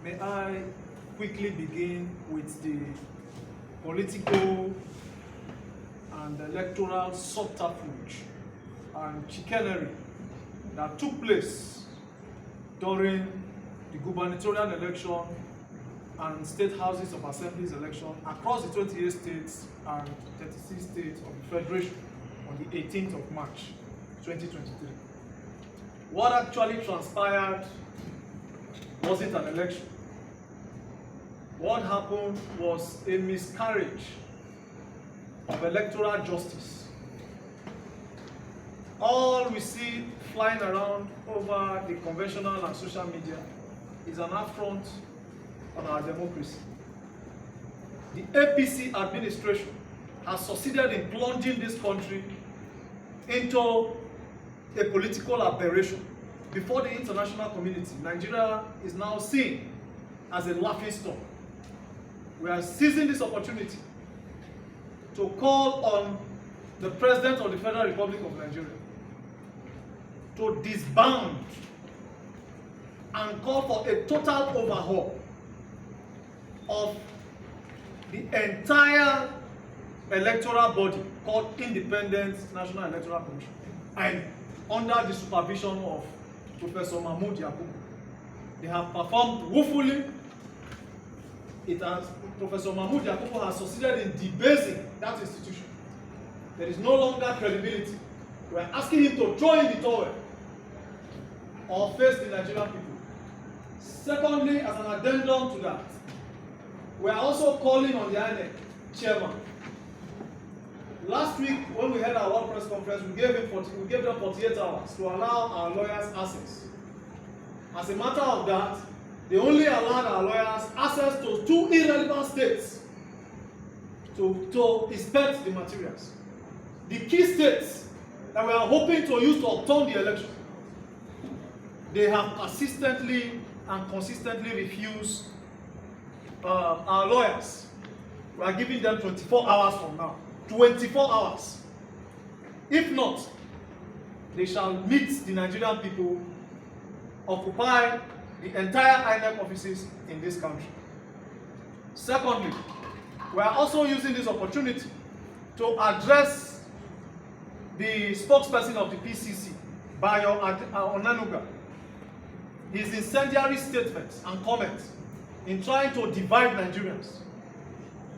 May I quickly begin with the political and electoral subterfuge and chicanery that took place during the gubernatorial election and state houses of assemblies election across the 28 states and 36 states of the Federation on the 18th of March 2023. What actually transpired wasn't an election. What happened was a miscarriage of electoral justice. All we see flying around over the conventional and social media is an affront on our democracy. The APC administration has succeeded in plunging this country into a political aberration. Before the international community, Nigeria is now seen as a laughingstock. We are seizing this opportunity to call on the President of the Federal Republic of Nigeria to disband and call for a total overhaul of the entire electoral body called Independent National Electoral Commission, and under the supervision of Professor Mahmood Yakubu. They have performed woefully. Professor Mahmood Yakubu has succeeded in debasing that institution. There is no longer credibility. We are asking him to throw in the towel or face the Nigerian people. Secondly, as an addendum to that, we are also calling on the Inec chairman. Last week, when we had our World Press Conference, we gave them 48 hours to allow our lawyers access. As a matter of that, they only allowed our lawyers access to 2 irrelevant states to inspect the materials. The key states that we are hoping to use to upturn the election, they have persistently and consistently refused our lawyers. We are giving them 24 hours from now. 24 hours. If not, they shall meet the Nigerian people, occupy the entire Inec offices in this country. Secondly, we are also using this opportunity to address the spokesperson of the PCC, Bayo Onanuga. His incendiary statements and comments in trying to divide Nigerians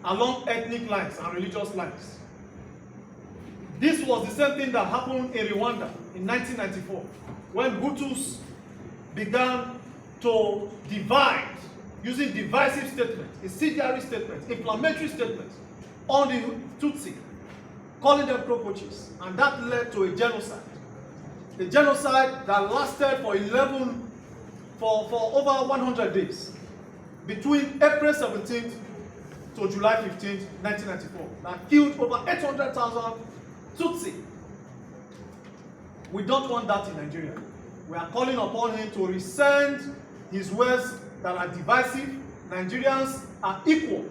along ethnic lines and religious lines. This was the same thing that happened in Rwanda in 1994, when Hutus began to divide using divisive statements, incendiary statements, inflammatory statements on the Tutsi, calling them cockroaches, and that led to a genocide. A genocide that lasted for over 100 days, between April 17th to July 15th, 1994, that killed over 800,000 Tutsi. We don't want that in Nigeria. We are calling upon him to rescind his words that are divisive. Nigerians are equal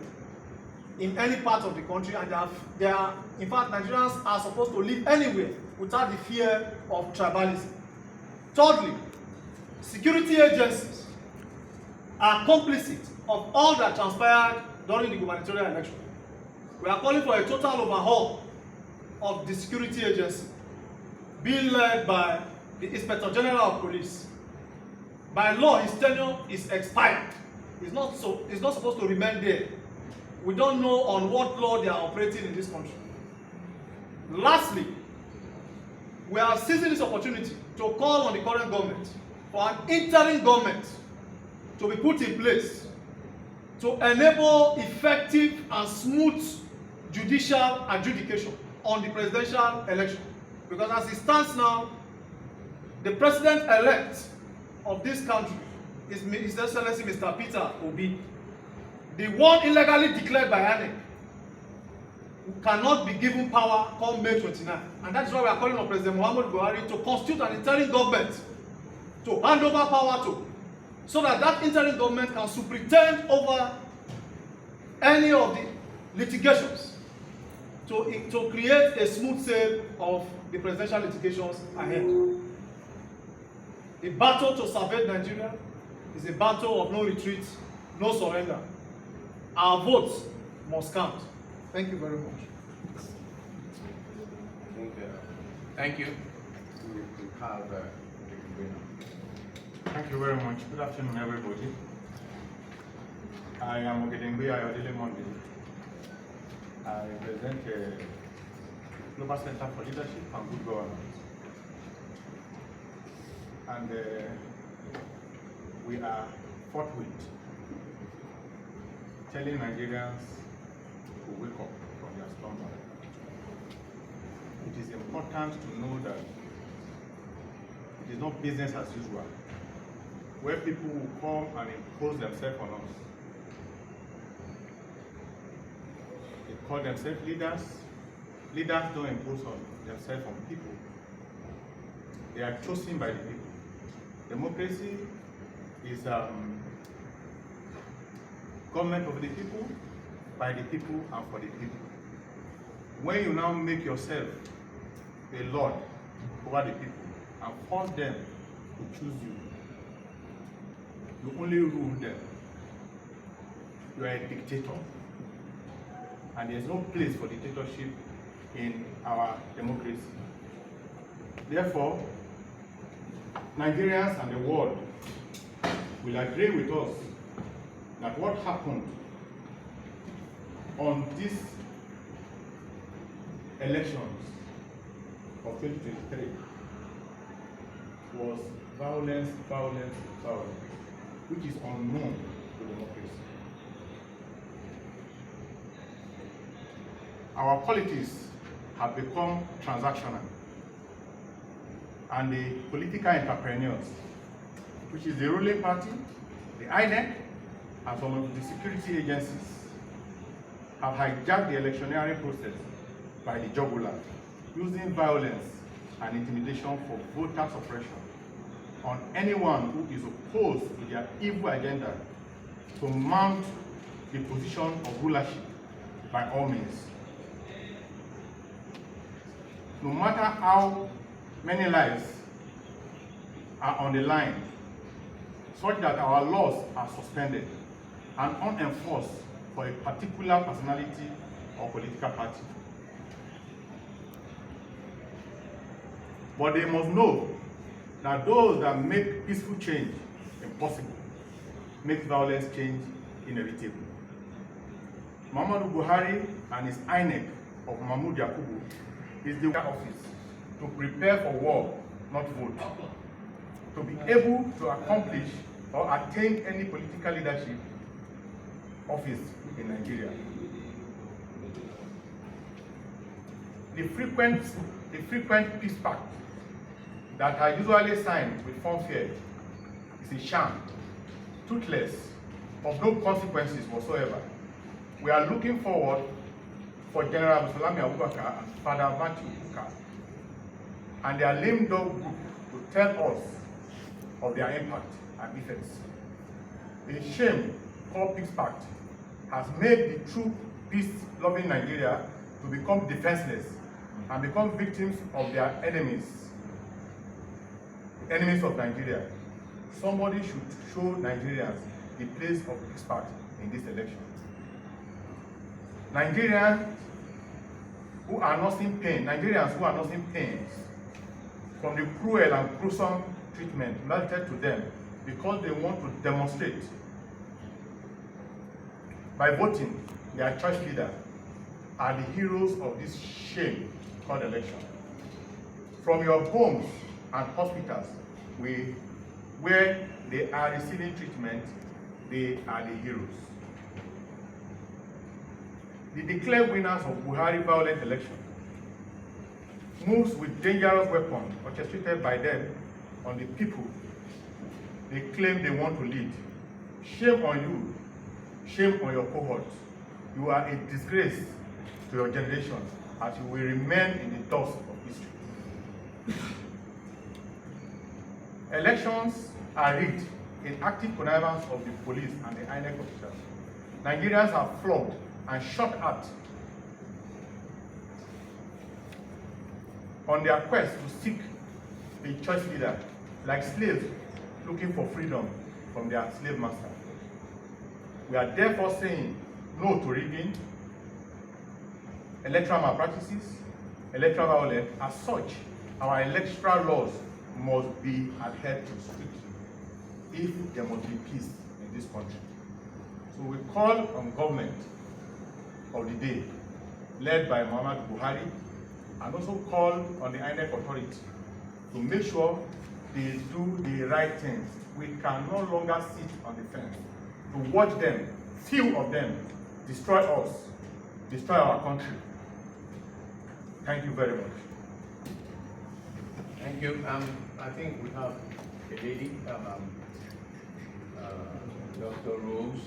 in any part of the country, and in fact, Nigerians are supposed to live anywhere without the fear of tribalism. Thirdly, security agencies are complicit of all that transpired during the gubernatorial election. We are calling for a total overhaul of the security agency, being led by the Inspector General of Police. By law, his tenure is expired. He's not supposed to remain there. We don't know on what law they are operating in this country. Lastly, we are seizing this opportunity to call on the current government for an interim government to be put in place to enable effective and smooth judicial adjudication on the presidential election. Because as it stands now, the president-elect of this country is His Excellency Mr. Peter Obi, the one illegally declared by Inec, who cannot be given power come May 29. And that's why we are calling on President Muhammad Buhari to constitute an interim government to hand over power to, so that that interim government can superintend over any of the litigations to create a smooth sail of the presidential litigations ahead. The battle to salvage Nigeria It's a battle of no retreat, no surrender. Our votes must count. Thank you very much. Thank you. We have Thank you very much. Good afternoon, everybody. I am Ogedengbe Ayodele Monday. I represent the Global Center for Leadership and Good Governance. And we are forthwith telling Nigerians to wake up from their slumber. It is important to know that it is not business as usual, where people will come and impose themselves on us. They call themselves leaders. Leaders don't impose on themselves on people. They are chosen by the people. Democracy is government of the people, by the people, and for the people. When you now make yourself a lord over the people and force them to choose you, you only rule them. You are a dictator. And there's no place for dictatorship in our democracy. Therefore, Nigerians and the world will agree with us that what happened on these elections of 2023 was violence, which is unknown to democracy. Our politics have become transactional, and the political entrepreneurs, which is the ruling party, the Inec, and some of the security agencies, have hijacked the electioneering process by the jugular, using violence and intimidation for voter suppression on anyone who is opposed to their evil agenda to mount the position of rulership by all means. No matter how many lives are on the line, such that our laws are suspended and unenforced for a particular personality or political party. But they must know that those that make peaceful change impossible make violence change inevitable. Muhammadu Buhari and his Inec of Mahmoud Yakubu is the office to prepare for war, not vote, to be able to accomplish or attain any political leadership office in Nigeria. The frequent peace pact that are usually signed with fanfare is a sham, toothless, of no consequences whatsoever. We are looking forward for General Salami Abubakar and Father Matthew Uka and their lame dog group to tell us of their impact and effects. The shame called Peace Pact has made the true peace-loving Nigeria to become defenseless and become victims of their enemies of Nigeria. Somebody should show Nigerians the place of Peace Pact in this election. Nigerians who are nursing pains from the cruel and gruesome treatment meted to them because they want to demonstrate by voting their choice leader are the heroes of this shame called election. From your homes and hospitals where they are receiving treatment, they are the heroes. The declared winners of Buhari violent election moves with dangerous weapons orchestrated by them on the people they claim they want to lead. Shame on you, shame on your cohorts. You are a disgrace to your generation as you will remain in the dust of history. Elections are rigged in active connivance of the police and the Inec officials. Nigerians are flogged and shot at on their quest to seek a choice leader, like slaves looking for freedom from their slave master. We are therefore saying no to rigging, electoral malpractices, electoral violence. As such, our electoral laws must be adhered to strictly if there must be peace in this country. So we call on government of the day, led by Muhammad Buhari, and also call on the Inec authority to make sure they do the right things. We can no longer sit on the fence to watch them, few of them, destroy us, destroy our country. Thank you very much. Thank you. I think we have a lady, Dr. Rose.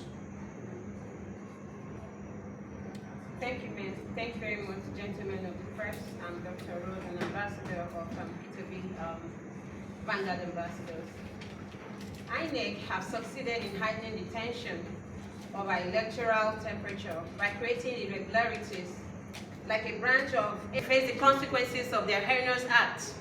Thank you, Ben. Thank you very much, gentlemen of the press. I'm Dr. Rose, an ambassador of P2B Vanguard ambassadors. Inec have succeeded in heightening the tension of our electoral temperature by creating irregularities like a branch of face the consequences of their heinous act.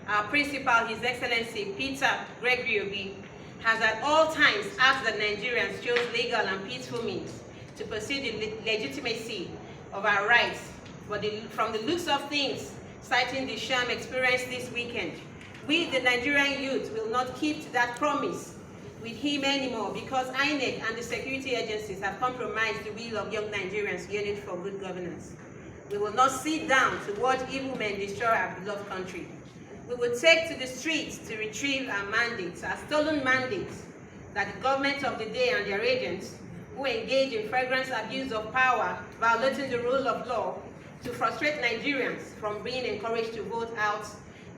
Our principal, His Excellency Peter Gregory Obi, has at all times asked that Nigerians chose legal and peaceful means to pursue the legitimacy of our rights. But from the looks of things, citing the sham experience this weekend, we, the Nigerian youth, will not keep to that promise with him anymore because INEC and the security agencies have compromised the will of young Nigerians yearning for good governance. We will not sit down to watch evil men destroy our beloved country. We will take to the streets to retrieve our mandates, our stolen mandates, that the government of the day and their agents who engage in flagrant abuse of power, violating the rule of law, to frustrate Nigerians from being encouraged to vote out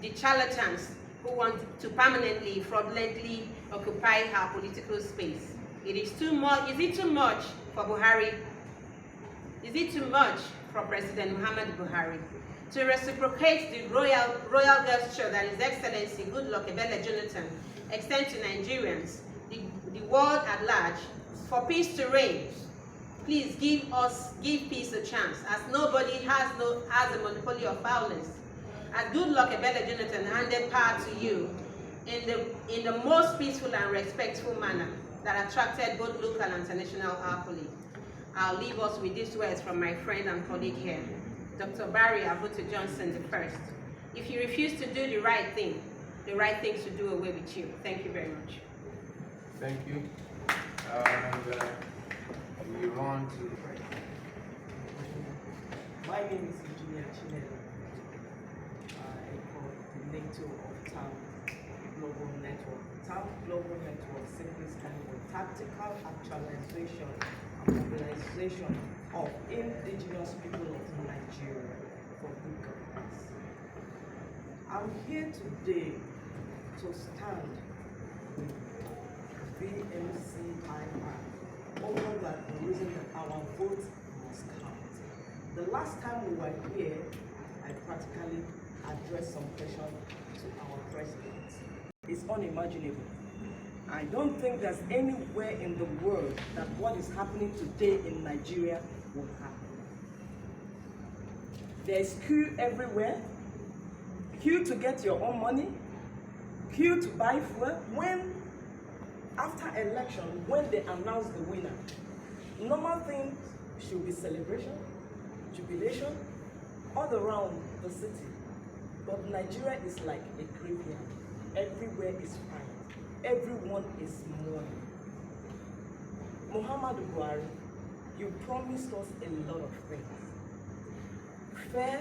the charlatans who want to permanently, fraudulently occupy our political space. It is too much. Is it too much for Buhari? Is it too much for President Muhammad Buhari to reciprocate the royal gesture that His Excellency Goodluck Ebele Jonathan extends to Nigerians, the world at large, for peace to reign? Please give peace a chance, as nobody has a monopoly of violence. As Goodluck Ebele Jonathan handed power to you in the most peaceful and respectful manner that attracted both local and international accolade. I'll leave us with these words from my friend and colleague here, Dr. Barry Abutu Johnson I. If you refuse to do the right thing should do away with you. Thank you very much. Thank you. And we want to. My name is Engineer Chinelo. I coordinator of TAM Global Network. TAM Global Network simply stands for Tactical Actualization and Mobilization of Indigenous People of Nigeria for Good Governance. I'm here today to stand with Vmcii over the reason that our vote must count. The last time we were here, I practically addressed some questions to our president. It's unimaginable. I don't think there's anywhere in the world that what is happening today in Nigeria will happen. There's queue everywhere, queue to get your own money, queue to buy fuel. When, after election, when they announce the winner, normal things should be celebration, jubilation, all around the city. But Nigeria is like a graveyard. Everywhere is fire. Everyone is mourning. Muhammad Buhari, you promised us a lot of things. Fair,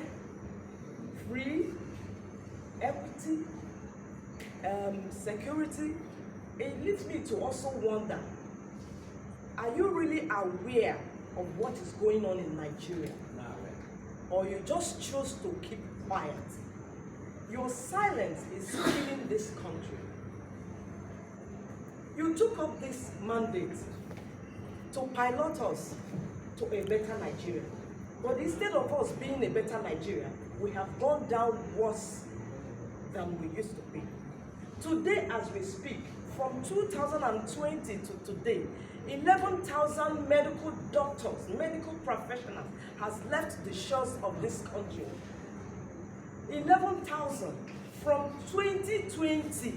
free, equity, security. It leads me to also wonder, are you really aware of what is going on in Nigeria? No. Or you just choose to keep quiet? Your silence is killing this country. You took up this mandate to pilot us to a better Nigeria. But instead of us being a better Nigeria, we have gone down worse than we used to be. Today, as we speak, from 2020 to today, 11,000 medical doctors, medical professionals has left the shores of this country. 11,000 from 2020.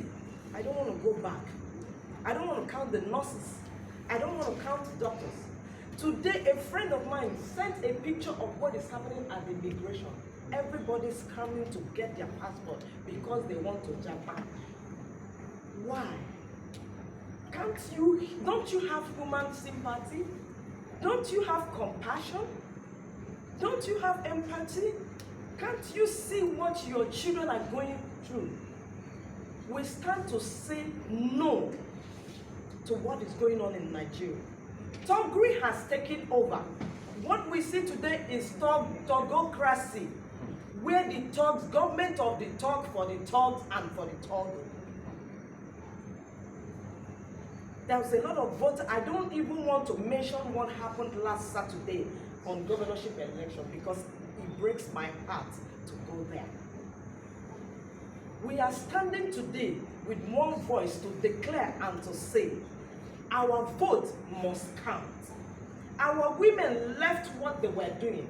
I don't want to go back. I don't want to count the nurses. I don't want to count doctors. Today, a friend of mine sent a picture of what is happening at the immigration. Everybody's coming to get their passport because they want to Japan. Why? Don't you have human sympathy? Don't you have compassion? Don't you have empathy? Can't you see what your children are going through? We stand to say no to what is going on in Nigeria. Togri has taken over. What we see today is Togocracy, where the thugs, government of the thug for the thugs and for the thug. There was a lot of votes. I don't even want to mention what happened last Saturday on governorship election because it breaks my heart to go there. We are standing today with one voice to declare and to say, our vote must count. Our women left what they were doing.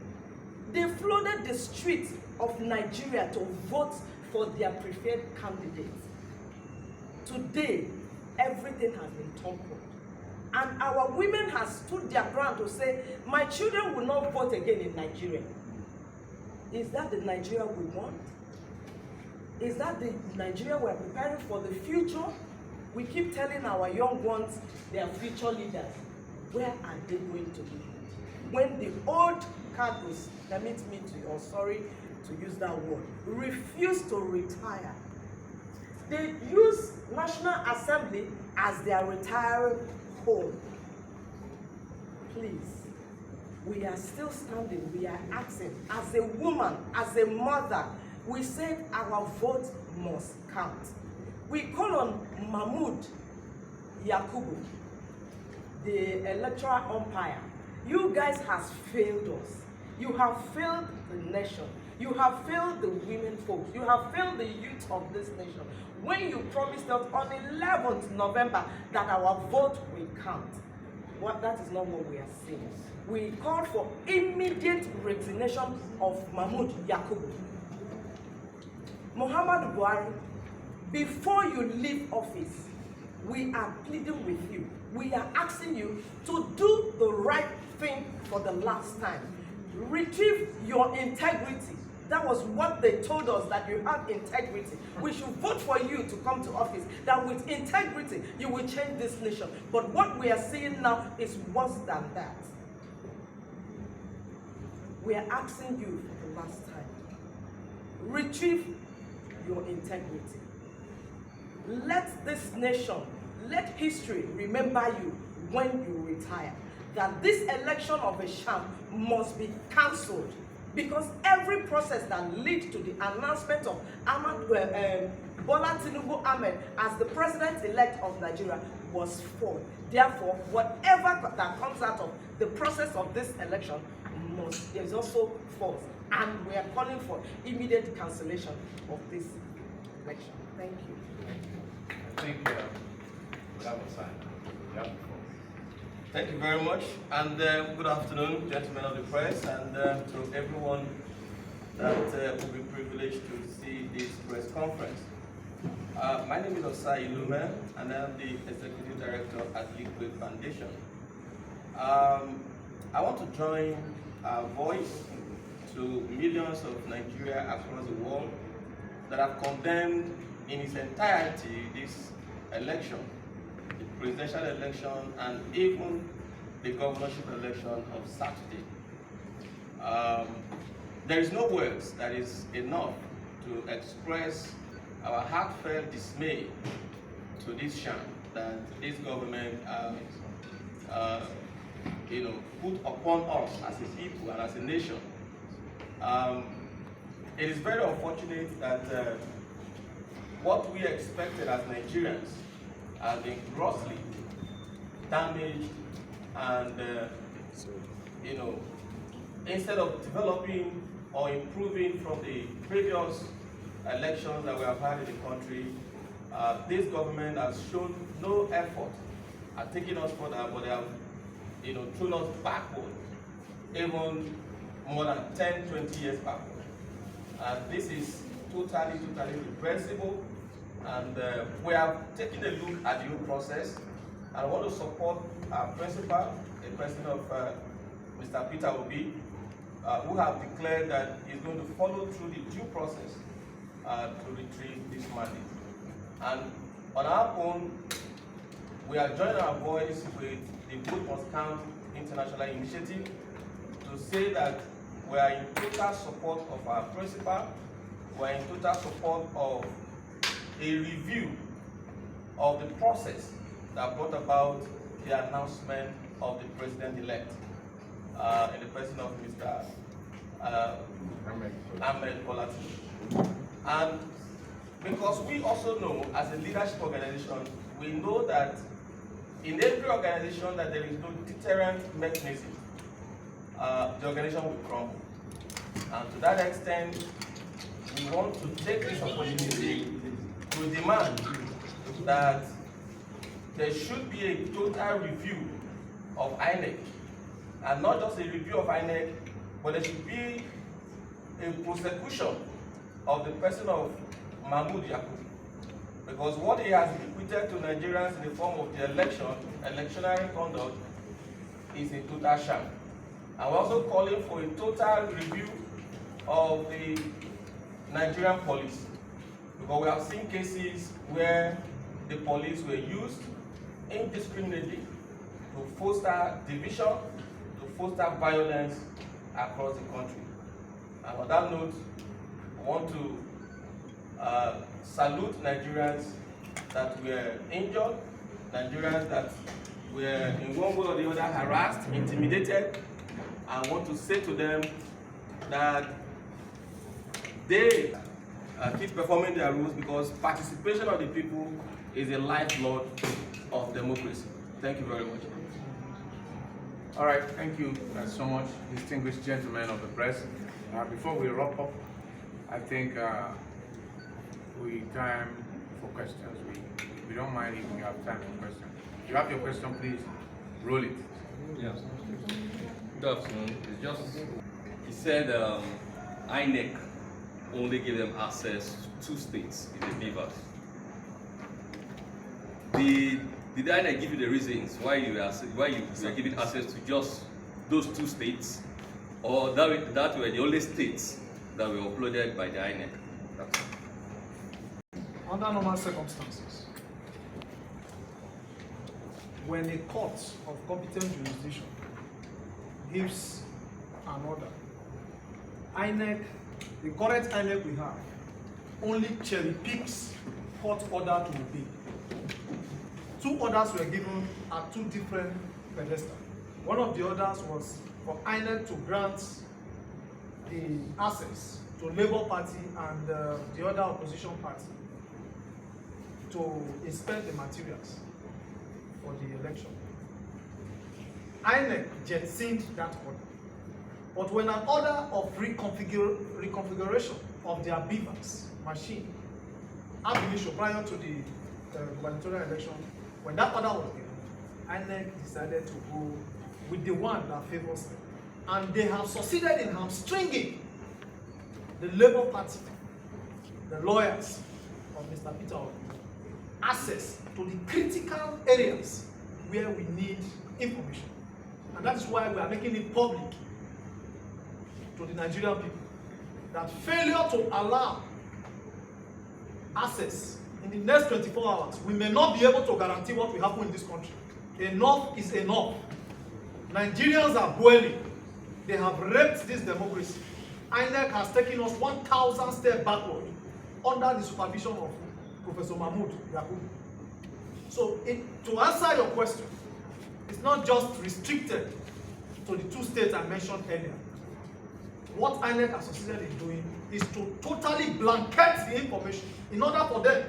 They flooded the streets of Nigeria to vote for their preferred candidates. Today, everything has been toppled. And our women have stood their ground to say, my children will not vote again in Nigeria. Is that the Nigeria we want? Is that the Nigeria we're preparing for the future? We keep telling our young ones they are future leaders. Where are they going to be? When the old cadres, permit me to, or sorry to use that word, refuse to retire. They use National Assembly as their retiring home. Please, we are still standing, we are asking, as a woman, as a mother, we said our vote must count. We call on Mahmoud Yakubu, the electoral umpire. You guys have failed us. You have failed the nation. You have failed the women folks. You have failed the youth of this nation. When you promised us on 11th November that our vote will count, that is not what we are seeing. We called for immediate resignation of Mahmoud Yakubu. Muhammad Buhari, before you leave office, we are pleading with you. We are asking you to do the right thing for the last time. Retrieve your integrity. That was what they told us, that you have integrity. We should vote for you to come to office. That with integrity, you will change this nation. But what we are seeing now is worse than that. We are asking you for the last time. Retrieve your integrity. Let this nation, let history remember you when you retire. That this election of a sham must be cancelled, because every process that leads to the announcement of Bola Tinubu Ahmed as the president-elect of Nigeria was flawed. Therefore, whatever that comes out of the process of this election is also false. And we are calling for immediate cancellation of this election. Thank you. I think that was fine. Yeah. Thank you very much, and good afternoon, gentlemen of the press, and to everyone that will be privileged to see this press conference. My name is Osai Ilume, and I'm the Executive Director at Liquid Foundation. I want to join our voice to millions of Nigeria across the world that have condemned in its entirety this election, the presidential election, and even the governorship election of Saturday. There is no words that is enough to express our heartfelt dismay to this sham that this government put upon us as a people and as a nation. It is very unfortunate that what we expected as Nigerians has been grossly damaged, and instead of developing or improving from the previous elections that we have had in the country, this government has shown no effort at taking us further, but they have thrown us backward, even more than 10-20 years backward. This is totally reprehensible, And we have taken a look at the whole process. And I want to support our principal, the president of Mr. Peter Obi, who have declared that he's going to follow through the due process to retrieve this mandate. And on our own, we are joining our voice with the Vote Must Count International Initiative to say that we are in total support of our principal, we are in total support of a review of the process that brought about the announcement of the president-elect in the person of Mr. Ahmed Bola Tinubu. And because we also know, as a leadership organization, we know that in every organization that there is no deterrent mechanism, the organization will crumble. And to that extent, we want to take this opportunity to demand that there should be a total review of Inec, and not just a review of Inec, but there should be a prosecution of the person of Mahmoud Yakubu, because what he has bequeathed to Nigerians in the form of the electionary conduct, is a total sham. And we're also calling for a total review of the Nigerian police, because we have seen cases where the police were used indiscriminately to foster division, to foster violence across the country. And on that note, I want to salute Nigerians that were injured, Nigerians that were in one way or the other harassed, intimidated. I want to say to them that they keep performing their roles, because participation of the people is a lifeblood of democracy. Thank you very much. All right, thank you so much, distinguished gentlemen of the press. Before we wrap up, I think we time for questions. We don't mind if we have time for questions. If you have your question, please roll it. Yes. Good afternoon. It's just, he said INEC only gave them access to 2 states in the beavers. Did INEC give you the reasons why you were giving access to just those 2 states, or that were the only states that were uploaded by the INEC? That's all. Under normal circumstances, when a court of competent jurisdiction gives an order, INEC, the current INEC we have, only cherry picks court order to obey. 2 orders were given at 2 different pedestals. One of the orders was for INEC to grant the access to Labour Party and the other opposition party to inspect the materials for the election. INEC jettisoned that order. But when an order of reconfiguration of their beavers machine ab initio prior to the gubernatorial election, when that order was given, INEC decided to go with the one that favors them. And they have succeeded in hamstringing the Labour Party, the lawyers of Mr. Peter Obi, access to the critical areas where we need information. And that is why we are making it public to the Nigerian people that failure to allow access in the next 24 hours, we may not be able to guarantee what will happen in this country. Enough is enough. Nigerians are boiling. They have raped this democracy. INEC has taken us 1,000 steps backward under the supervision of Professor Mahmoud Yakubu. So, to answer your question, it's not just restricted to the 2 states I mentioned earlier. What INEC has succeeded in doing is to totally blanket the information in order for them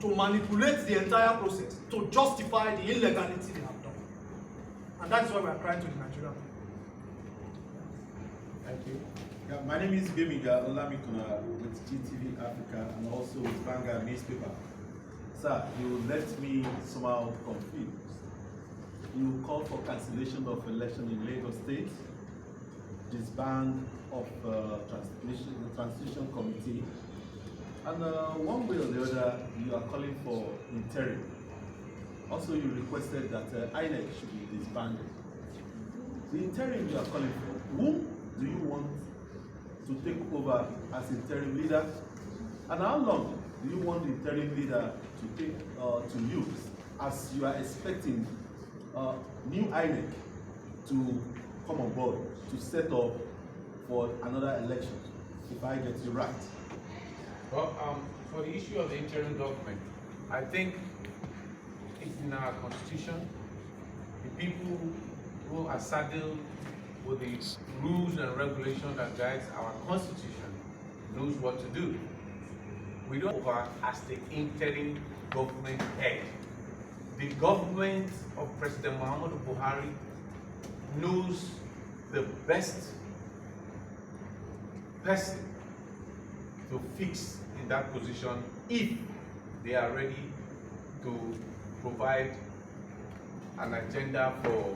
to manipulate the entire process, to justify the illegality they have done. And that is why we are crying to the Nigerian people. Thank you. Yeah, my name is Vmcii with GTV Africa and also with Vanguard newspaper. Sir, you left me somehow confused. You called for cancellation of election in Lagos State, disband of the Transition Committee, And one way or the other, you are calling for interim. Also, you requested that Inec should be disbanded. The interim you are calling for, whom do you want to take over as interim leader? And how long do you want the interim leader to take to use, as you are expecting new Inec to come on board to set up for another election, if I get you right? Well, for the issue of the interim government, I think it's in our constitution. The people who are saddled with the rules and regulations that guides our constitution knows what to do. We don't over as the interim government head. The government of President Muhammadu Buhari knows the best person to fix in that position if they are ready to provide an agenda for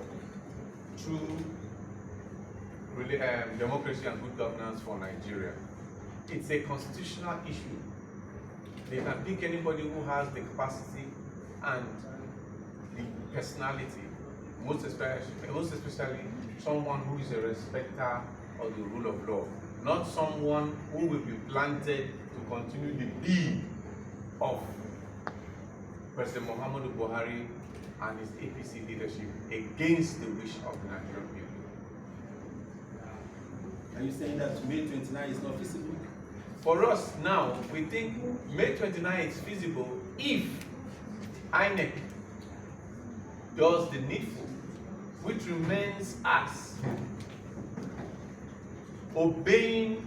true democracy and good governance for Nigeria. It's a constitutional issue. They can pick anybody who has the capacity and the personality, most especially someone who is a respecter of the rule of law, not someone who will be planted to continue the deed of President Muhammadu Buhari and his APC leadership against the wish of the Nigerian people. Are you saying that May 29 is not feasible? For us now, we think May 29 is feasible if Inec does the needful, which remains as obeying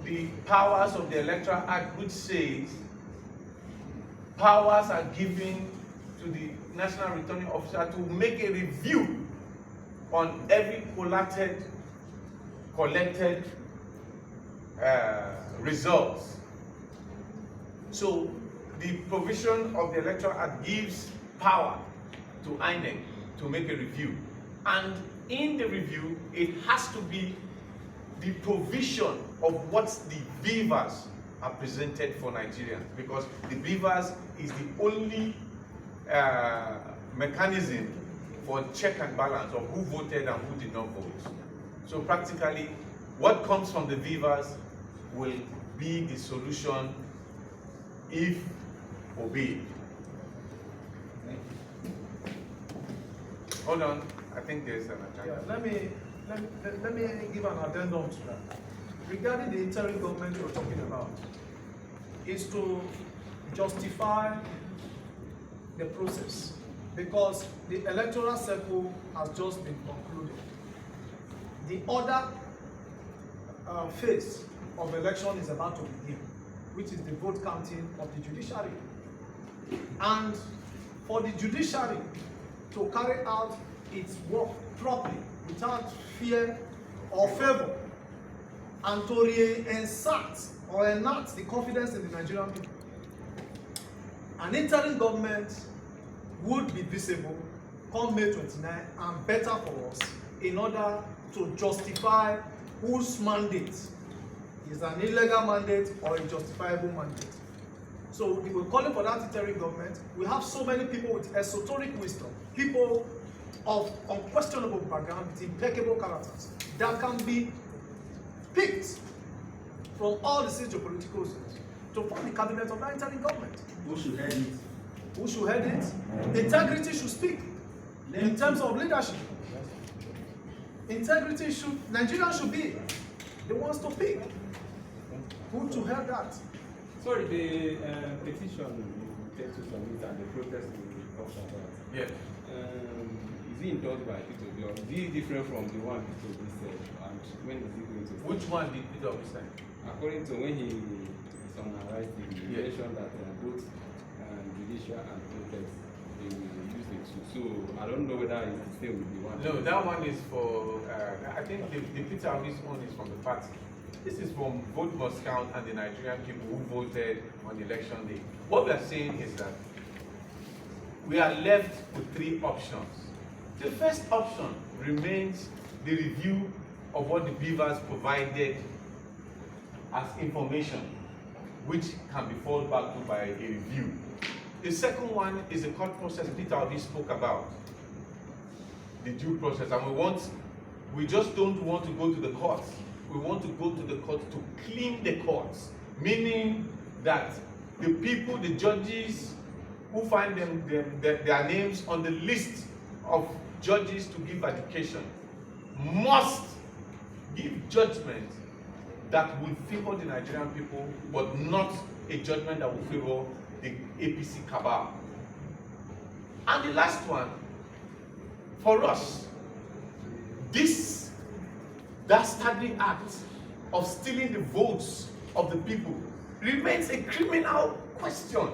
the powers of the Electoral Act, which says powers are given to the National Returning Officer to make a review on every collected results. So the provision of the Electoral Act gives power to Inec to make a review, and in the review it has to be the provision of what the beavers are presented for Nigerians, because the beavers is the only mechanism for check and balance of who voted and who did not vote. So practically, what comes from the beavers will be the solution if obeyed. Hold on, I think there's an agenda. Yeah, let me give an addendum to that. Regarding the interim government you're talking about, is to justify the process, because the electoral cycle has just been concluded. The other phase of election is about to begin, which is the vote counting of the judiciary. And for the judiciary to carry out its work properly, without fear or favor, and to reinsert or enact the confidence in the Nigerian people, an interim government would be visible come May 29 and better for us in order to justify whose mandate is an illegal mandate or a justifiable mandate. So we were calling for that interim government. We have so many people with esoteric wisdom, people of unquestionable background with impeccable characters that can be picked from all the socio-political zones to form the cabinet of that interim government. Who should head it? Who should head it? Integrity should speak in terms of leadership. Integrity should, Nigerians should be the ones to pick who to head that. Sorry, the petition you take to submit and the protest we talked about. Yes. Is it endorsed by P2B, or is it different from the one P2B said? And when is it going to start? Which one did P2B say? According to when he summarized, he mentioned that both judicial and protest, they will use the two. So I don't know whether it's the same with the one. No, that one is for, I think the P2B's one is from the party. This is from Vote Must Count and the Nigerian people who voted on election day. What we are saying is that we are left with three options. The first option remains the review of what the beavers provided as information. which can be falled back to by a review. The second one is the court process Peter already spoke about, the due process, and we just don't want to go to the courts. We want to go to the courts to clean the courts, meaning that the people, the judges who find their names on the list of judges to give adjudication must give judgment that will favor the Nigerian people, but not a judgment that will favor the APC cabal. And the last one, for us, this dastardly act of stealing the votes of the people remains a criminal question.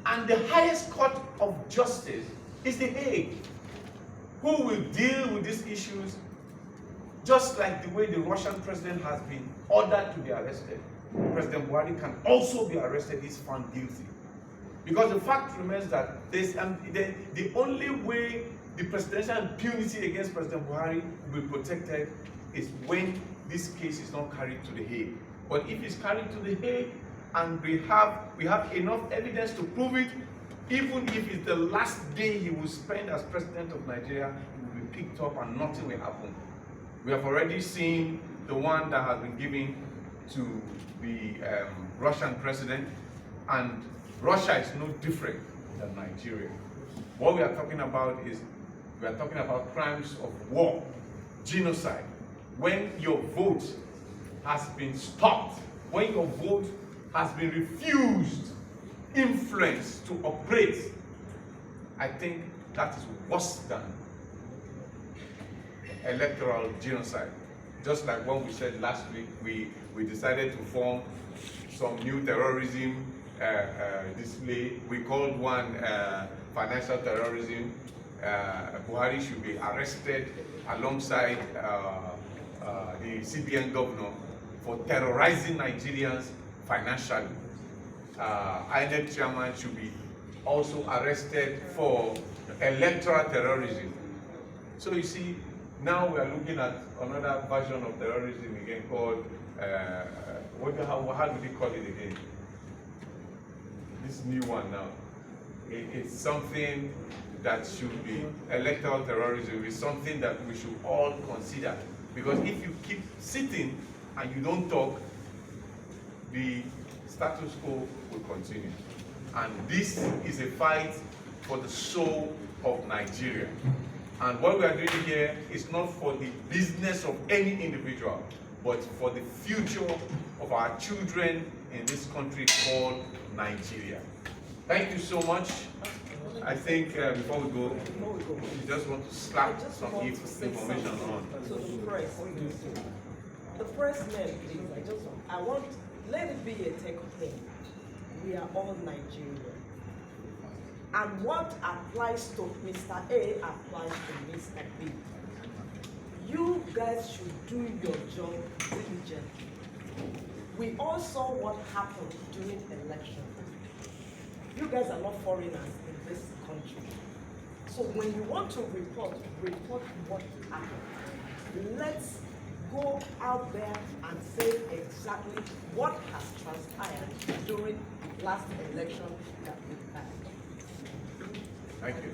And the highest court of justice is the Hague, who will deal with these issues just like the way the Russian president has been ordered to be arrested. President Buhari can also be arrested if he's found guilty. Because the fact remains that the only way the presidential impunity against President Buhari will be protected is when this case is not carried to the Hague. But if it's carried to the Hague and we have enough evidence to prove it, even if it's the last day he will spend as president of Nigeria, he will be picked up and nothing will happen. We have already seen the one that has been given to the Russian president, and Russia is no different than Nigeria. What we are talking about is, we are talking about crimes of war, genocide. When your vote has been stopped, when your vote has been refused influence to operate, I think that is worse than electoral genocide. Just like when we said last week, we decided to form some new terrorism display. We called one financial terrorism. Buhari should be arrested alongside the CBN governor for terrorizing Nigerians financially. Inec chairman should be also arrested for electoral terrorism. So you see, now we are looking at another version of terrorism again called, how do they call it again? This new one now. It's something that should be electoral terrorism. It's something that we should all consider. Because if you keep sitting and you don't talk, the status quo will continue. And this is a fight for the soul of Nigeria. And what we are doing here is not for the business of any individual, but for the future of our children in this country called Nigeria. Thank you so much. I think before we go, we just want to slap some information on. So the press, men, please, let it be a take home. We are all Nigerian. And what applies to Mr. A applies to Mr. B. You guys should do your job diligently. We all saw what happened during election. You guys are not foreigners in this country. So when you want to report what happened. Let's go out there and say exactly what has transpired during the last election that we had. Thank you.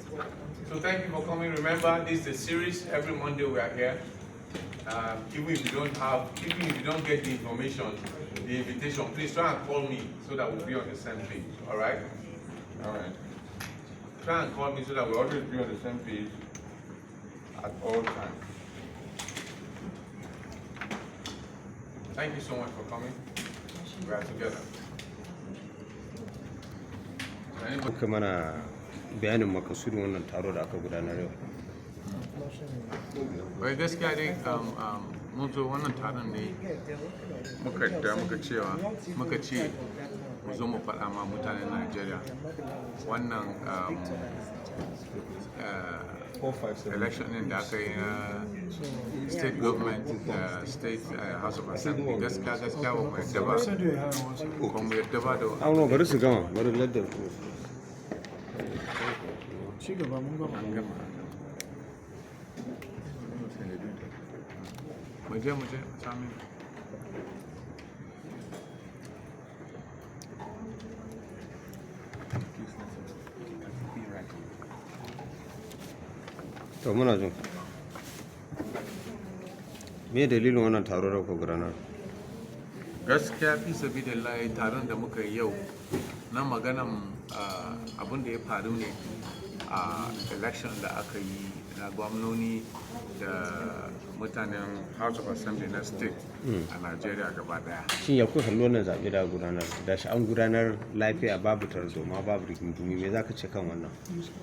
So thank you for coming. Remember, this is a series. Every Monday we are here. Even if you don't get the information, the invitation, please try and call me so that we'll be on the same page. All right? All right. Try and call me so that we'll always be on the same page at all times. Thank you so much for coming. We are together. Muka mana bayanin makasudin wannan taro da aka gudanar yau. Wai gaskiya dai mun zo wannan taron ne muka ce mu zo mu faɗa ma mutanen Najeriya wannan election ɗin da aka yi na state government, state house of assembly gaskiya ba mu yadda ba da Auno bari su gama, bari ladda Ci gaba mun gama. Muje sami To muna jin ku. Me dalilin wannan taro da ku gudanar? Gaskiya fi sabilillahi taron da muka yi yau na maganan abin da ya faru ne a election da aka yi na gwamnoni da mutanen House of Assembly na state a Najeriya gaba daya. Shin ya kuka kallo wannan zaɓe da gudanar? Da shi an gudanar lafiya babu tarzoma babu rigingimi, me za ka ce kan wannan?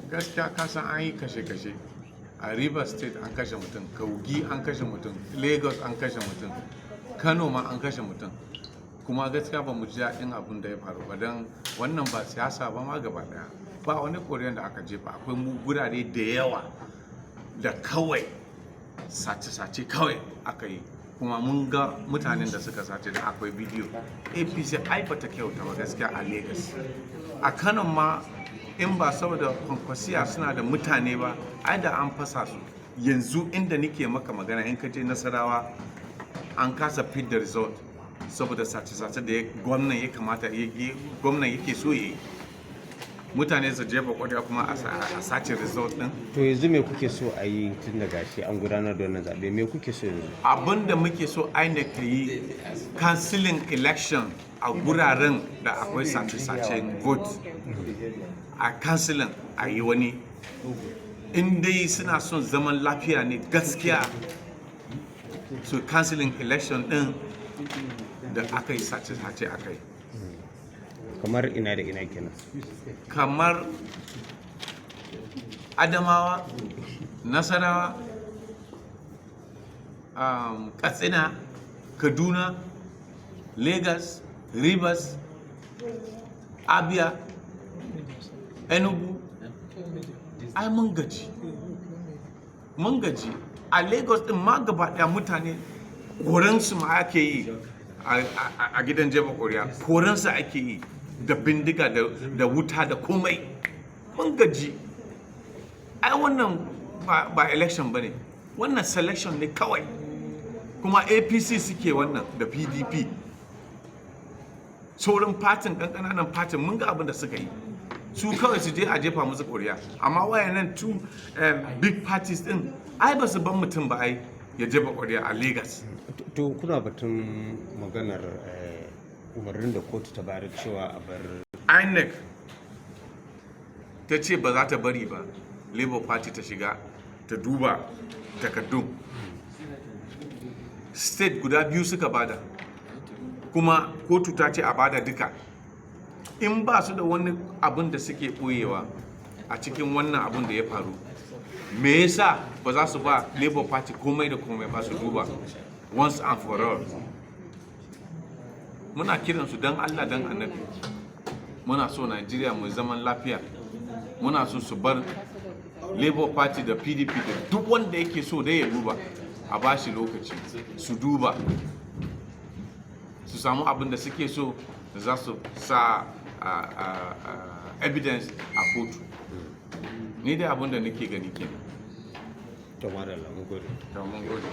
Gaskiya ka san an yi kashe-kashe. A Rivers State an kashe mutum, Kogi an kashe mutum, Lagos an kashe mutum, Kano ma an kashe mutum. Kuma gaskiya ba mu ji daɗin abin da ya faru ba, don wannan ba siyasa ba ma gaba daya. Ba wani koriyan da aka jefa, akwai gurare da yawa da kawai sace-sace kawai aka yi. Kuma mun ga mutanen da suka sace da akwai bidiyo. APC ai bata kyauta ba gaskiya a Lagos. A Kano ma in ba saboda kwankwasiya suna da mutane ba, ai da an fasa su. Yanzu inda nike maka magana in ka je Nasarawa an kasa fit da result saboda sace-sace da gwamnan ya kamata gwamnan yake so ya yi. Mutane su jefa kwariya kuma a sace result din. To yanzu me kuke so a yi tun da gashi an gudanar da wannan zaɓe, me kuke so yanzu? Abin da muke so INEC ta yi cancelling election a guraren da akwai sace-sace vote. A cancelling a yi wani. In dai suna son zaman lafiya ne gaskiya su cancelling election din da aka yi sace-sace aka yi. Kamar ina da ina kenan? Kamar Adamawa, Nasarawa, Katsina, Kaduna, Lagos, Rivers, Abia, Enugu. Ai mun gaji. A Lagos din ma gaba daya mutane koransu ma ake yi a gidan jefa koriya, koransu ake yi da bindiga da wuta da komai. Mun gaji. Ai wannan ba election bane, wannan selection ne kawai. Kuma APC suke wannan da PDP. Sauran fatin ƙananan fatin mun ga abin da suka yi. Su kawai su je a jefa musu koriya. Amma wayannan two big parties din ai ba su ban mutum ba ai ya jefa koriya a Lagos. To kuna batun maganar umarnin da kotu ta bayar cewa a bar INEC ta ce ba za ta bari ba Labour Party ta shiga ta duba takardun. State guda biyu suka bada, kuma kotu ta ce a bada duka. In ba su da wani abin da suke ɓoyewa a cikin wannan abin da ya faru, me yasa ba za su ba Labour Party komai da komai ba su duba once and for all? Muna kiransu don Allah don annabi. Muna so Najeriya mu zaman lafiya. Muna so su bar Labour Party da PDP da duk wanda yake so dai ya duba, a ba shi lokaci su duba, su samu abin da suke so da za su sa evidence a kotu. Ni dai abin da nake gani kenan. to madalla mun gode. To mun gode.